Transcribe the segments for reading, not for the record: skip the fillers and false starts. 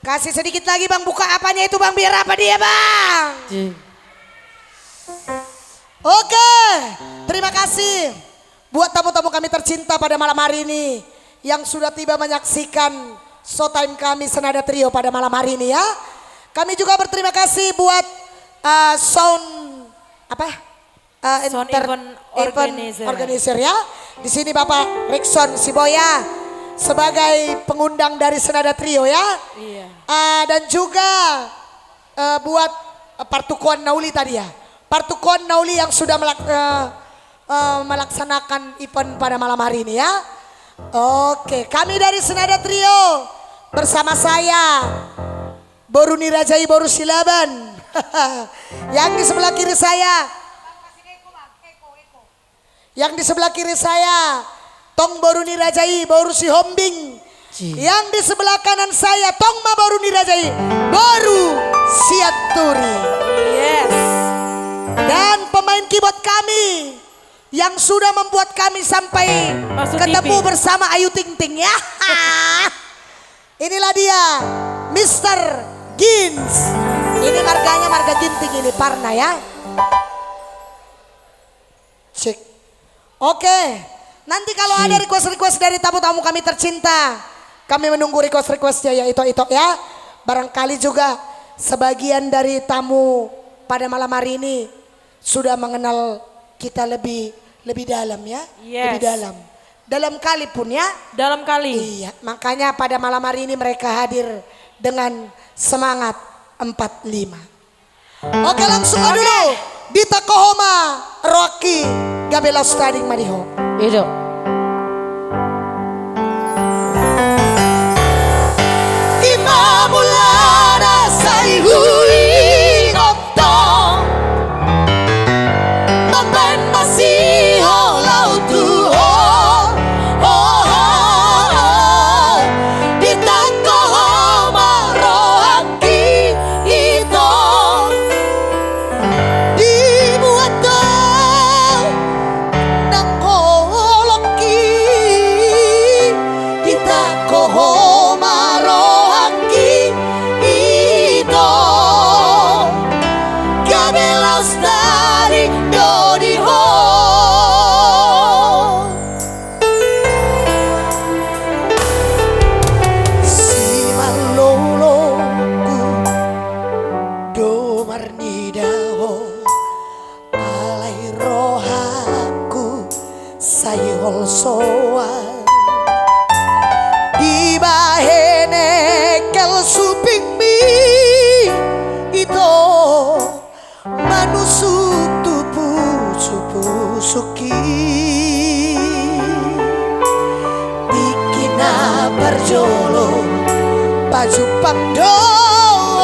Kasih sedikit lagi bang, buka apanya itu bang, biar apa dia bang. Oke, terima kasih buat tamu-tamu kami tercinta pada malam hari ini yang sudah tiba menyaksikan showtime kami Senada Trio pada malam hari ini ya. Kami juga berterima kasih buat sound event organizer ya. Di sini Bapak Rickson Siboya sebagai pengundang dari Senada Trio ya. Iya. Dan juga buat Partukuan Nauli tadi ya. Partukuan Nauli yang sudah melaksanakan event pada malam hari ini ya. Oke, kami dari Senada Trio bersama saya Boruni Rajai Boru Silaban. Yang di sebelah kiri saya, yang di sebelah kiri saya Tong Boruni Rajai Boru Si Hombing. Yang di sebelah kanan saya Tong Ma Boruni Rajai Boru Siaturi. Yes. Dan pemain keyboard kami yang sudah membuat kami sampai Masuk ketemu TV. bersama Ayu Ting Ting ya. Inilah dia Mr. Gins. Ini marganya marga Ginting ini Parna ya. Cek. Oke. Nanti kalau ada request-request dari tamu-tamu kami tercinta, kami menunggu request-requestnya ya itu ya. Barangkali juga sebagian dari tamu pada malam hari ini sudah mengenal kita lebih dalam ya. Yes. Lebih dalam. Dalam kali pun ya. Dalam kali. Iya, makanya pada malam hari ini mereka hadir dengan semangat 45. Oke, langsung dulu di Takohoma Rocky Gabela Stading Madiho. Itu. Imamulana Saihui Gotong Baban Masiho Lautuho Di Takohoma Rocky Ito Dibuat ng koloki Di Takohoma Rocky Ito Gabelas dari Dodiho Si maloloku Domarnidaho Alay rohaku Sayol soa Di bahene kel suping mi Ito manusuk tupu suki Dikina berjolo Baju pangdoto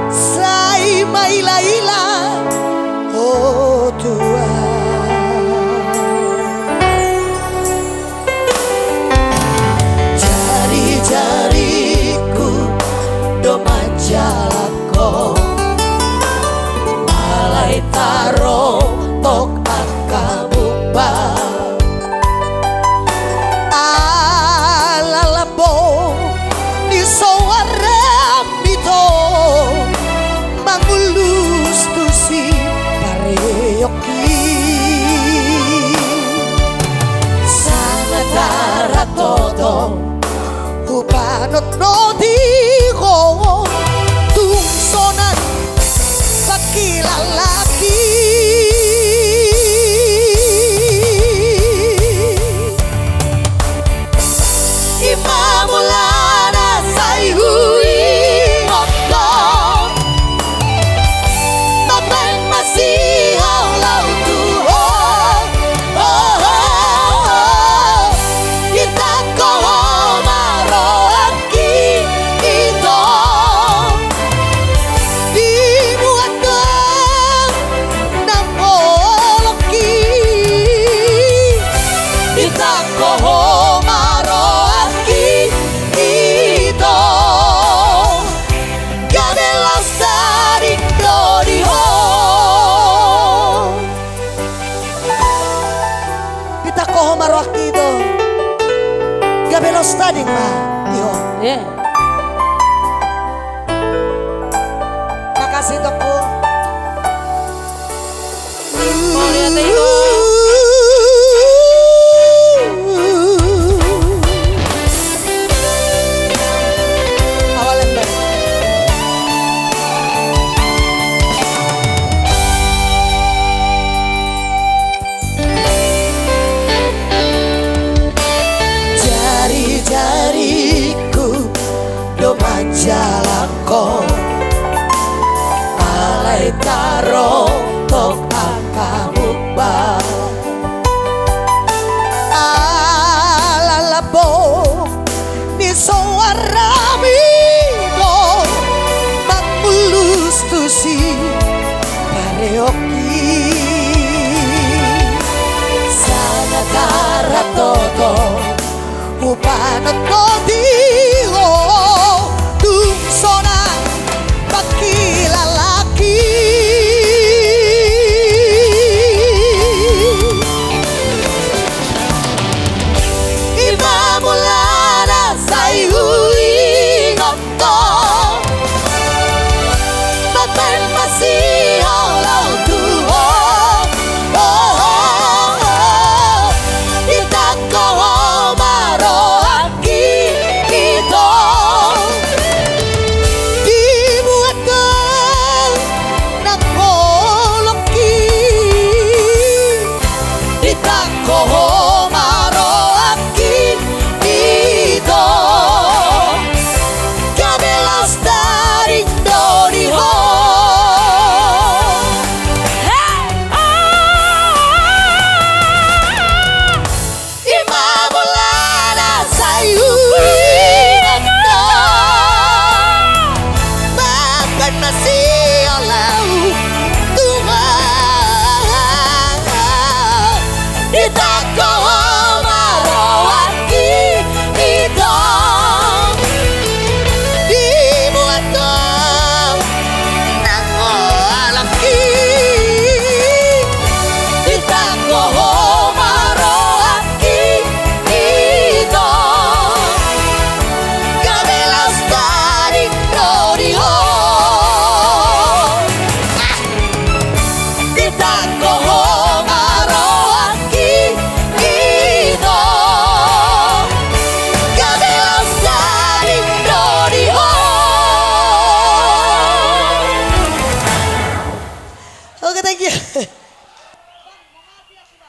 Sai mailaila Oh Tuhan Jari-jariku do manjalako Malai taro tok akabuba Alalabo ni soarem dito Mangulus tu si pareoki Sangatara todo Upanot no digo Tungsonan pakilalaki Imamulana Saihui Ngokdong Baban Masiho Lautuho Di Takohoma Rocky Ito Dibuat ng koloki Di Takohoma Rocky Ito Gabelas dari Dodiho Di Takohoma Rocky Ito Gabelos Stading ma Diho. Yeah. jalako alay taro tok akamukba alalabo ni soaramigo magmulus tusi pareoki sa nagaratoto upanot mo diho tungso na pagkilalaki imamula na sa'y hulingot ko magpalmasihaw law tuho itak ko Thank you.